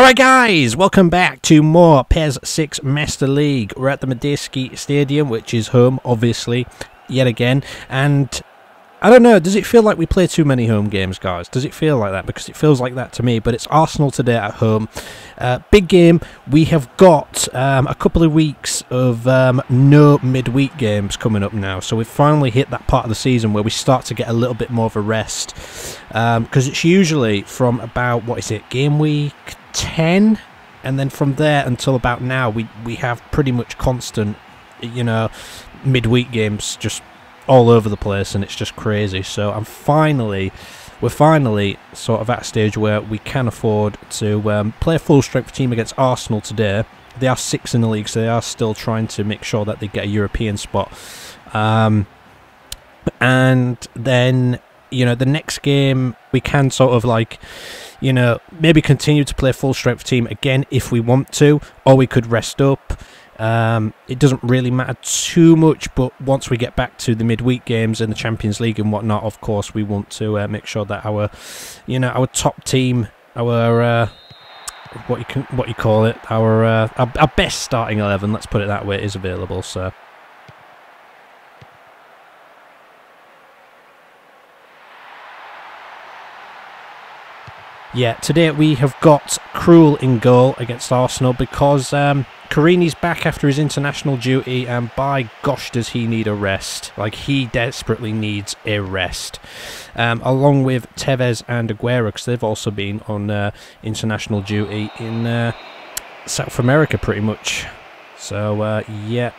Alright guys, welcome back to more PES 6 Master League. We're at the Medeski Stadium, which is home, obviously, yet again. And I don't know, does it feel like we play too many home games, guys? Does it feel like that? Because it feels like that to me. But it's Arsenal today at home. Big game. We have got a couple of weeks of no midweek games coming up now. So we've finally hit that part of the season where we start to get a little bit more of a rest. Because it's usually from about, what is it, game week 10? And then from there until about now, we have pretty much constant, you know, midweek games just all over the place, and it's just crazy. So we're finally sort of at a stage where we can afford to play a full strength team against Arsenal today. They are 6th in the league, so they are still trying to make sure that they get a European spot. And then, you know, the next game we can sort of like, you know, maybe continue to play full strength team again if we want to, or we could rest up. It doesn't really matter too much, but once we get back to the midweek games in the Champions League and whatnot, of course we want to make sure that our, you know, our top team, our what you call it, our best starting 11, let's put it that way, is available. So yeah, today we have got Cruel in goal against Arsenal because Carini's back after his international duty, and by gosh does he need a rest. Like, he desperately needs a rest. Along with Tevez and Aguero, because they've also been on international duty in South America pretty much. So, yep.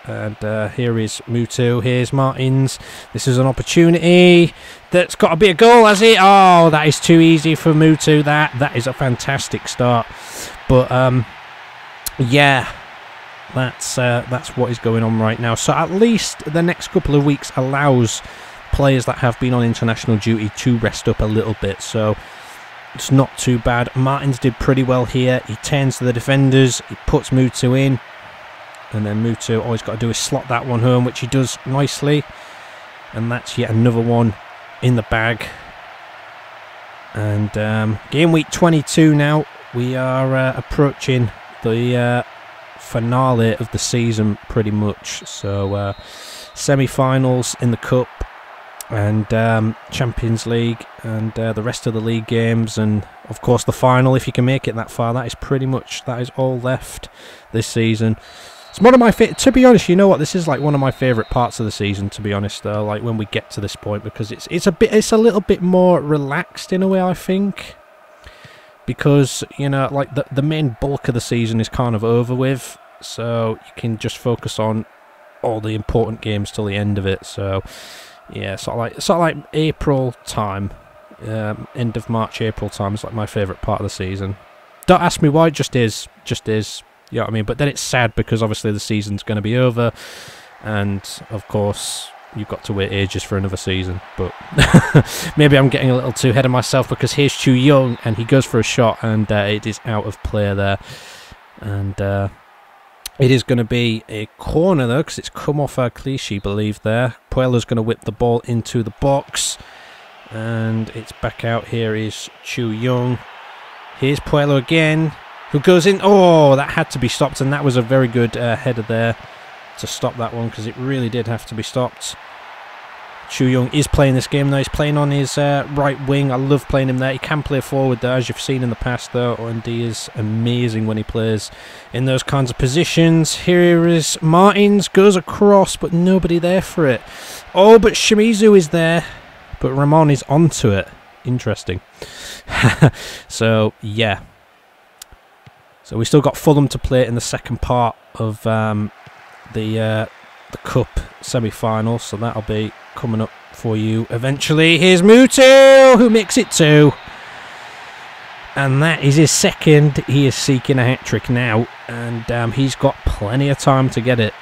And here is Mutu, here's Martins. This is an opportunity that's got to be a goal, has it? Oh, that is too easy for Mutu. That is a fantastic start. But yeah, that's what is going on right now. So at least the next couple of weeks allows players that have been on international duty to rest up a little bit. So it's not too bad. Martins did pretty well here. He turns to the defenders. He puts Mutu in. And then Mutu, all he's got to do is slot that one home, which he does nicely. And that's yet another one in the bag. And game week 22 now. We are approaching the finale of the season pretty much. So semi-finals in the Cup and Champions League and the rest of the league games. And of course the final, if you can make it that far. That is all left this season. It's one of my to be honest, you know what, this is like one of my favourite parts of the season, to be honest, though, like when we get to this point, because it's a little bit more relaxed in a way, I think, because, you know, like the main bulk of the season is kind of over with, so you can just focus on all the important games till the end of it. So yeah, sort of like April time, end of March, April time is like my favourite part of the season. Don't ask me why, it just is. You know what I mean? But then it's sad because obviously the season's going to be over, and of course you've got to wait ages for another season. But maybe I'm getting a little too ahead of myself, because here's Chu Young and he goes for a shot, and it is out of play there. And it is going to be a corner though, because it's come off our cliche, believe there. Puello's going to whip the ball into the box, and it's back out. Here is Chu Young. Here's Puello again, who goes in. Oh, that had to be stopped, and that was a very good header there to stop that one, because it really did have to be stopped. Chu Young is playing this game now. He's playing on his right wing. I love playing him there. He can play forward there, as you've seen in the past, though, and he is amazing when he plays in those kinds of positions. Here is Martins, goes across, but nobody there for it. Oh, but Shimizu is there, but Ramon is onto it. Interesting. So, yeah. So we still got Fulham to play in the second part of the Cup semi-final, so that'll be coming up for you eventually. Here's Mutu, who makes it 2. And that is his second. He is seeking a hat-trick now, and he's got plenty of time to get it.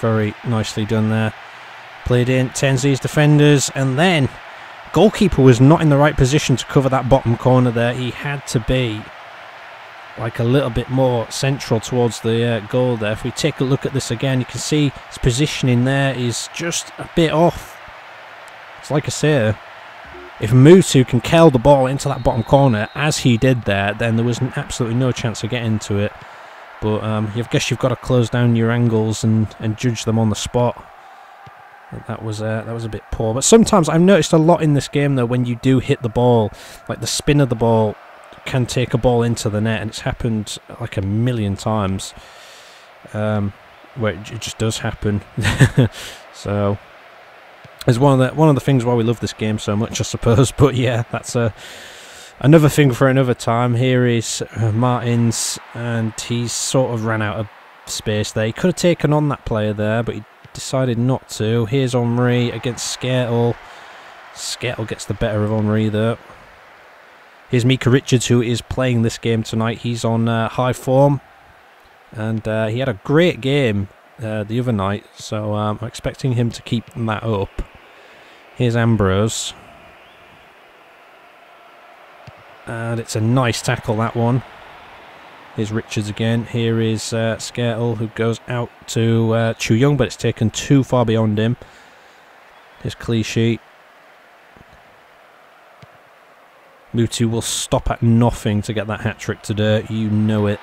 Very nicely done there. Played in, turns these defenders, and then goalkeeper was not in the right position to cover that bottom corner there. He had to be like a little bit more central towards the goal there. If we take a look at this again, you can see his positioning there is just a bit off. It's like I say, if Mutu can curl the ball into that bottom corner, as he did there, then there was absolutely no chance of getting to it. But I guess you've got to close down your angles and judge them on the spot. That was a bit poor. But sometimes I've noticed a lot in this game, though, when you do hit the ball, like the spin of the ball can take a ball into the net, and it's happened like a million times. Where it just does happen. So it's one of the things why we love this game so much, I suppose. But yeah, that's another thing for another time. Here is Martins, and he's sort of ran out of space there. He could have taken on that player there, but he decided not to. Here's Henry against Skrtel. Skrtel gets the better of Henry though. Here's Mika Richards, who is playing this game tonight. He's on high form, and he had a great game the other night, so I'm expecting him to keep that up. Here's Ambrose, and it's a nice tackle, that one. Here's Richards again. Here is Skrtel, who goes out to Chu Young, but it's taken too far beyond him. Here's Clichy. Mutu will stop at nothing to get that hat-trick today, you know it.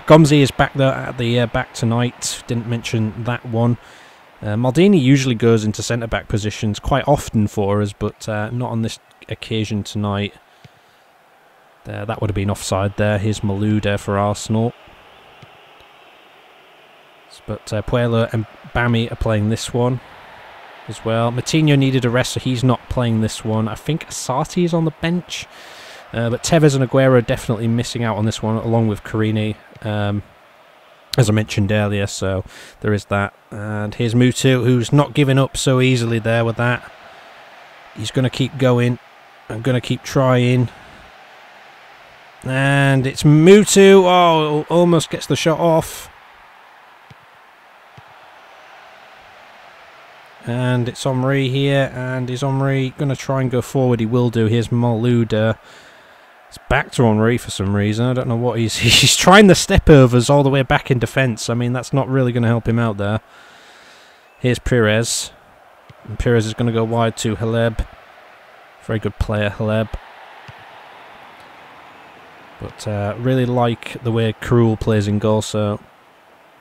Gomzi is back there at the back tonight, didn't mention that one. Maldini usually goes into centre-back positions quite often for us, but not on this occasion tonight. That would have been offside there. Here's Malouda for Arsenal. But Puelo and Bami are playing this one as well. Matinho needed a rest, so he's not playing this one. I think Asati is on the bench. But Tevez and Aguero are definitely missing out on this one, along with Carini, as I mentioned earlier, so there is that. And here's Mutu, who's not giving up so easily there with that. He's going to keep going. I'm going to keep trying. And it's Mutu. Oh, almost gets the shot off. And it's Henry here. And is Henry going to try and go forward? He will do. Here's Malouda. It's back to Henry for some reason. I don't know what he's trying the step overs all the way back in defence. I mean, that's not really going to help him out there. Here's Perez. And Perez is going to go wide to Haleb. Very good player, Haleb. But really like the way Krul plays in goal, so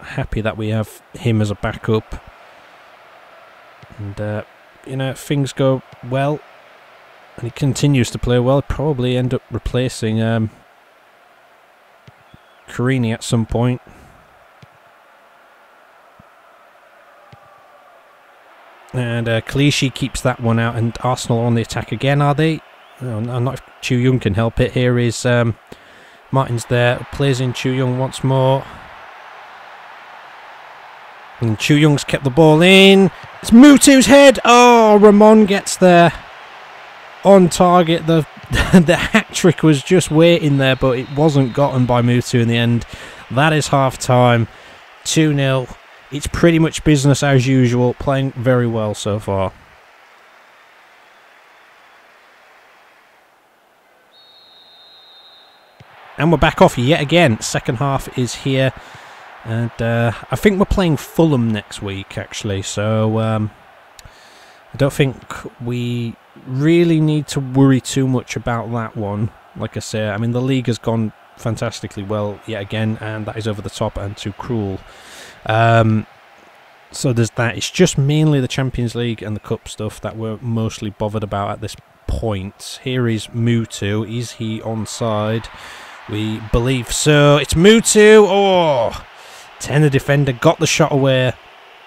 happy that we have him as a backup. And, you know, if things go well, and he continues to play well, he'll probably end up replacing Carini at some point. And Clichy keeps that one out, and Arsenal are on the attack again, are they? Oh, no, not if Chu Young can help it. Here is Martins there, plays in Chu Young once more. And Chu Young's kept the ball in. It's Mutu's head. Oh, Ramon gets there. On target. The hat-trick was just waiting there, but it wasn't gotten by Mutu in the end. That is half-time. 2-0. It's pretty much business as usual. Playing very well so far. And we're back off yet again. Second half is here. And I think we're playing Fulham next week, actually. So I don't think we really need to worry too much about that one. Like I say, I mean, the league has gone fantastically well yet again, and that is over the top and too cruel. So there's that. It's just mainly the Champions League and the Cup stuff that we're mostly bothered about at this point. Here is Mutu. Is he onside? We believe so. It's Mutu. Oh, Tenor defender got the shot away,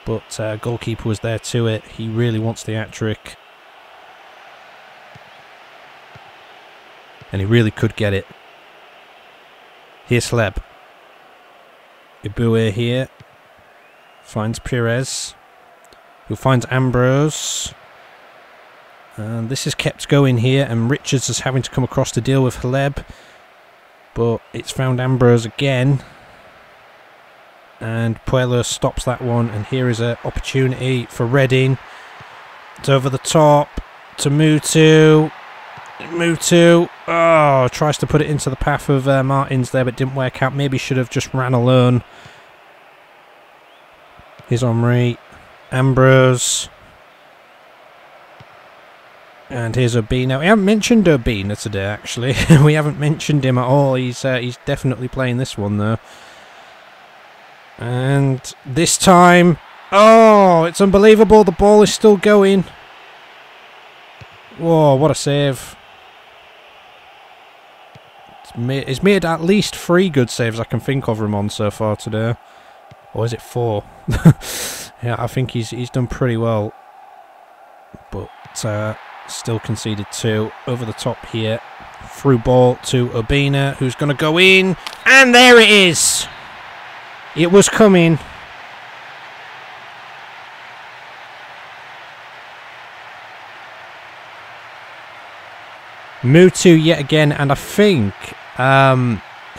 but goalkeeper was there to it. He really wants the hat-trick. And he really could get it. Here's Hleb. Ibue here. Finds Perez. Who finds Ambrose. And this is kept going here. And Richards is having to come across to deal with Hleb. But it's found Ambrose again. And Puelo stops that one. And here is an opportunity for Reading. It's over the top to Mutu. Mutu. Oh, tries to put it into the path of Martins there, but didn't work out. Maybe should have just ran alone. Here's Henry. Ambrose. And here's Urbina. We haven't mentioned Urbina today, actually. We haven't mentioned him at all. He's definitely playing this one, though. And this time... Oh, it's unbelievable. The ball is still going. Whoa, what a save. He's made at least 3 good saves I can think of him on so far today. Or is it 4? Yeah, I think he's done pretty well. But still conceded 2. Over the top here. Through ball to Urbina, who's going to go in. And there it is! It was coming. Mutu yet again, and I think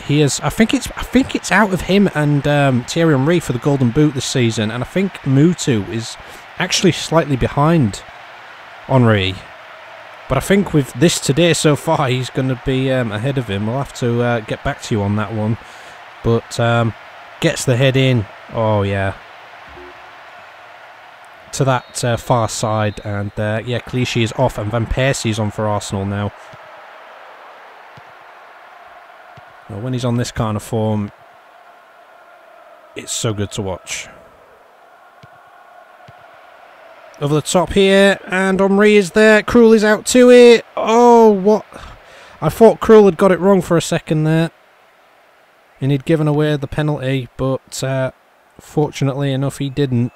he is. I think it's out of him and Thierry Henry for the Golden Boot this season, and I think Mutu is actually slightly behind Henry. But I think with this today so far, he's going to be ahead of him. We'll have to get back to you on that one. But gets the head in. Oh yeah. To that far side, and yeah, Clichy is off, and Van Persie is on for Arsenal now. Well, when he's on this kind of form, it's so good to watch. Over the top here, and Henry is there. Krul is out to it. Oh, what? I thought Krul had got it wrong for a second there, and he'd given away the penalty, but fortunately enough, he didn't.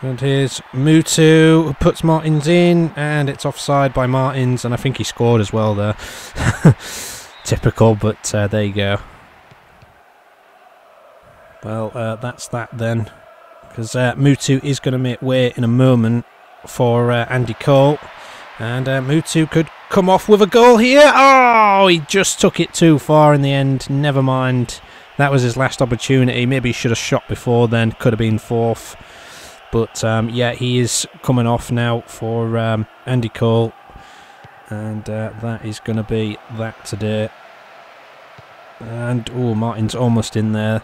And here's Mutu, who puts Martins in, and it's offside by Martins, and I think he scored as well there. Typical, but there you go. Well, that's that then, because Mutu is going to make way in a moment for Andy Cole, and Mutu could come off with a goal here. Oh, he just took it too far in the end. Never mind. That was his last opportunity. Maybe he should have shot before then. Could have been 4th. But yeah, he is coming off now for Andy Cole, and that is going to be that today. And oh, Martin's almost in there,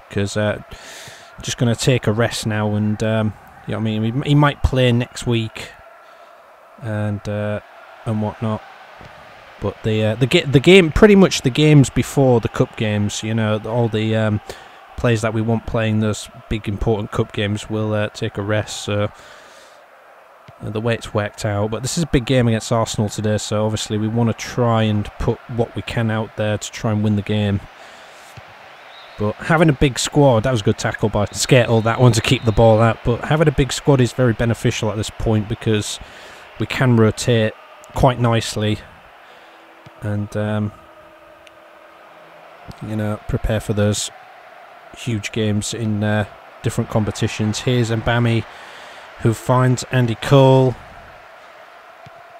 because just going to take a rest now, and you know what I mean. He might play next week, and whatnot. But the game, pretty much the games before the cup games, you know, all the players that we want playing those big important cup games will take a rest, so the way it's worked out. But this is a big game against Arsenal today, so obviously we want to try and put what we can out there to try and win the game. But having a big squad, that was a good tackle by Skertel, that one, to keep the ball out, but having a big squad is very beneficial at this point, because we can rotate quite nicely and you know, prepare for those huge games in different competitions. Here's Mbami, who finds Andy Cole,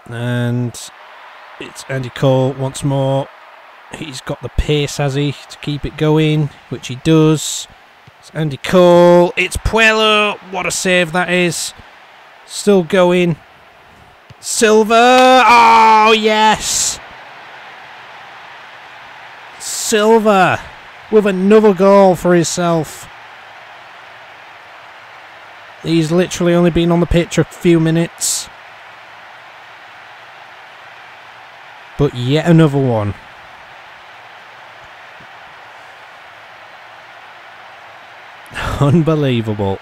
and it's Andy Cole once more. He's got the pace, has he, to keep it going, which he does. It's Andy Cole, it's Puello, what a save that is. Still going. Silva, oh yes! Silva with another goal for himself. He's literally only been on the pitch a few minutes, but yet another one. Unbelievable.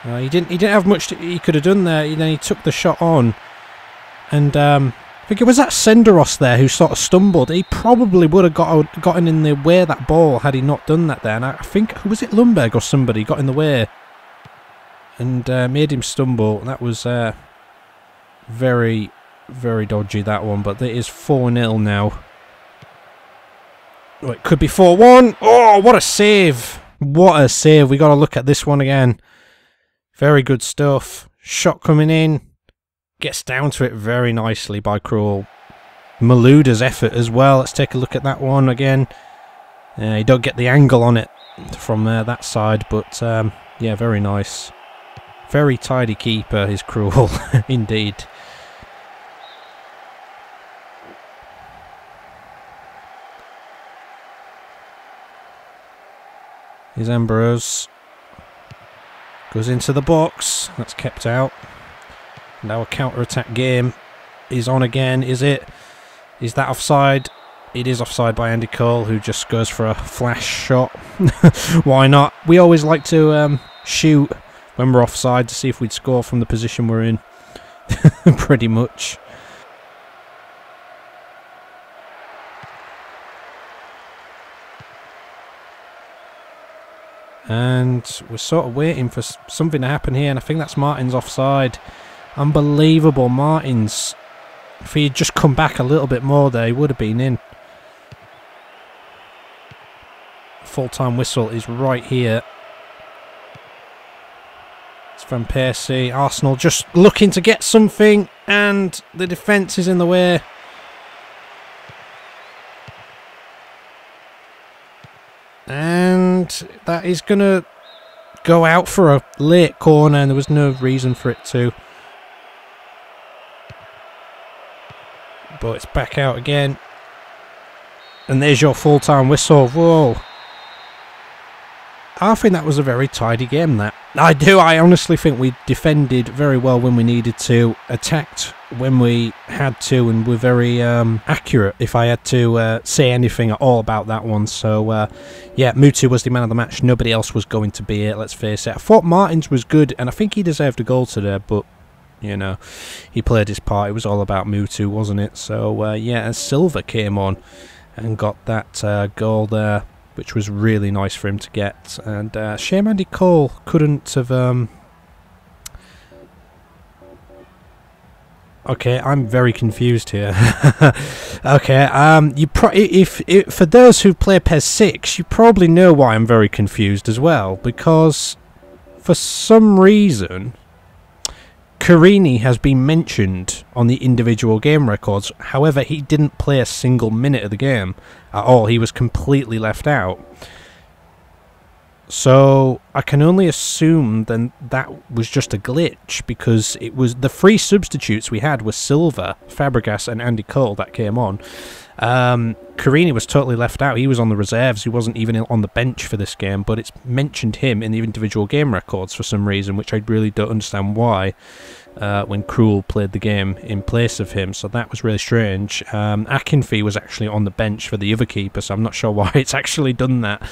He didn't have much he could have done there. Then he took the shot on. And I think it was that Senderos there who sort of stumbled. He probably would have gotten in the way of that ball had he not done that there. And I think, who was it, Lundberg or somebody, got in the way and made him stumble. That was very, very dodgy, that one. But it is 4-0 now. Oh, it could be 4-1. Oh, what a save. What a save. We got to look at this one again. Very good stuff. Shot coming in. Gets down to it very nicely by Krul. Malouda's effort as well. Let's take a look at that one again. You don't get the angle on it from that side, but yeah, very nice. Very tidy keeper is Krul, indeed. Here's Ambrose. Goes into the box. That's kept out. Now a counter-attack game is on again. Is it? Is that offside? It is offside by Andy Cole, who just goes for a flash shot. Why not? We always like to shoot when we're offside to see if we'd score from the position we're in. Pretty much. And we're sort of waiting for something to happen here, and I think that's Martin's offside. Unbelievable, Martin's. If he had just come back a little bit more there, he would have been in. Full-time whistle is right here. It's Van Persie. Arsenal just looking to get something, and the defence is in the way. And that is going to go out for a late corner, and there was no reason for it to. But it's back out again. And there's your full-time whistle. Whoa. I think that was a very tidy game, that. I do. I honestly think we defended very well when we needed to, attacked when we had to, and were very accurate, if I had to say anything at all about that one. So, yeah, Mutu was the man of the match. Nobody else was going to be it, let's face it. I thought Martins was good, and I think he deserved a goal today, but, you know, he played his part. It was all about Mutu, wasn't it? So, yeah, and Silva came on and got that goal there, which was really nice for him to get. And shame Andy Cole couldn't have... Okay, I'm very confused here. Okay, if for those who play PES 6, you probably know why I'm very confused as well, because for some reason Carini has been mentioned on the individual game records. However, he didn't play a single minute of the game at all. He was completely left out. So I can only assume then that was just a glitch, because it was the three substitutes we had were Silva, Fabregas and Andy Cole that came on. Carini was totally left out. He was on the reserves. He wasn't even on the bench for this game, but it's mentioned him in the individual game records for some reason, which I really don't understand why, when Krul played the game in place of him. So that was really strange. Akinfi was actually on the bench for the other keeper, so I'm not sure why it's actually done that.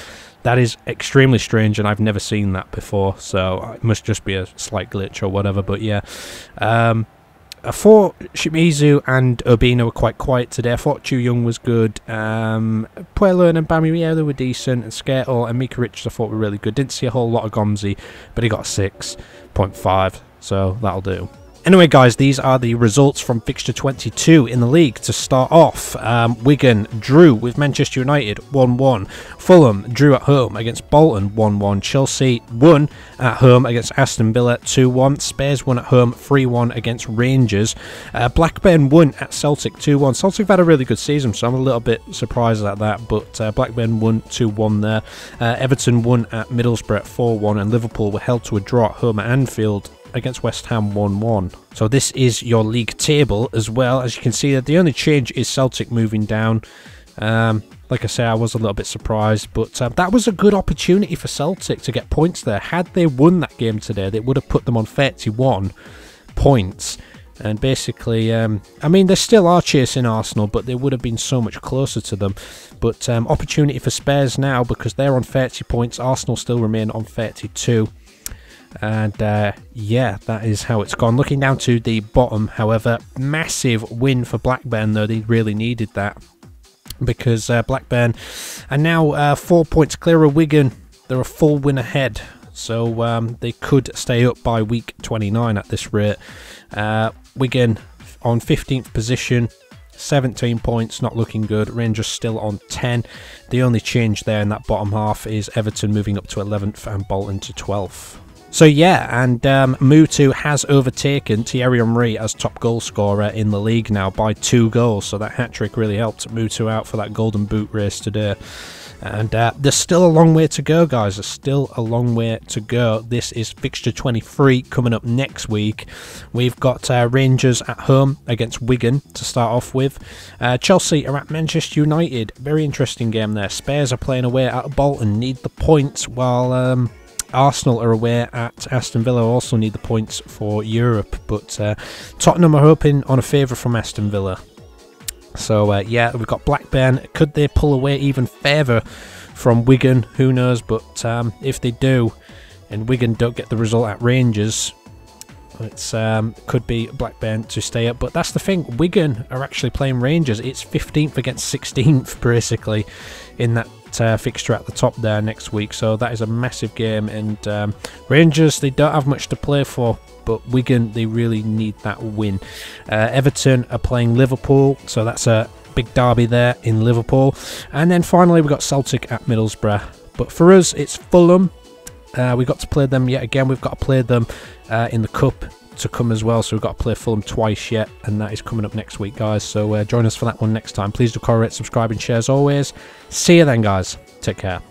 That is extremely strange, and I've never seen that before, so it must just be a slight glitch or whatever. But yeah, I thought Shimizu and Urbina were quite quiet today. I thought Chu Young was good. Puello and Bami, yeah, they were decent. And Skertel and Mika Richards I thought were really good. Didn't see a whole lot of Gomzi, but he got a 6.5, so that'll do. Anyway, guys, these are the results from fixture 22 in the league. To start off, Wigan drew with Manchester United 1-1. Fulham drew at home against Bolton 1-1. Chelsea won at home against Aston Villa 2-1. Spurs won at home 3-1 against Rangers. Blackburn won at Celtic 2-1. Celtic have had a really good season, so I'm a little bit surprised at that, but Blackburn won 2-1 there. Everton won at Middlesbrough at 4-1, and Liverpool were held to a draw at home at Anfield against West Ham 1-1. So this is your league table as well. As you can see, that the only change is Celtic moving down. Like I say, I was a little bit surprised, but that was a good opportunity for Celtic to get points there. Had they won that game today, they would have put them on 31 points. And basically, I mean, they still are chasing Arsenal, but they would have been so much closer to them. But opportunity for Spurs now, because they're on 30 points. Arsenal still remain on 32. And yeah, that is how it's gone. Looking down to the bottom, however, massive win for Blackburn, though. They really needed that, because Blackburn are now 4 points clear of Wigan. They're a full win ahead, so they could stay up by week 29 at this rate. Wigan on 15th position, 17 points, not looking good. Rangers still on 10. The only change there in that bottom half is Everton moving up to 11th and Bolton to 12th. So yeah, and Mutu has overtaken Thierry Henry as top goal scorer in the league now by 2 goals. So that hat-trick really helped Mutu out for that golden boot race today. And there's still a long way to go, guys. There's still a long way to go. This is fixture 23 coming up next week. We've got Rangers at home against Wigan to start off with. Chelsea are at Manchester United. Very interesting game there. Spurs are playing away at Bolton, need the points, while Arsenal are away at Aston Villa, also need the points for Europe. But Tottenham are hoping on a favour from Aston Villa. So yeah, we've got Blackburn. Could they pull away even further from Wigan? Who knows? But if they do, and Wigan don't get the result at Rangers, it's could be Blackburn to stay up. But that's the thing, Wigan are actually playing Rangers. It's 15th against 16th basically in that fixture at the top there next week. So that is a massive game, and Rangers, they don't have much to play for, but Wigan, they really need that win. Everton are playing Liverpool, so that's a big derby there in Liverpool. And then finally we've got Celtic at Middlesbrough. But for us, it's Fulham. We got to play them yet again. We've got to play them in the Cup to come as well, so we've got to play Fulham twice yet, and that is coming up next week, guys. So join us for that one next time. Please do comment, subscribe and share as always. See you then, guys. Take care.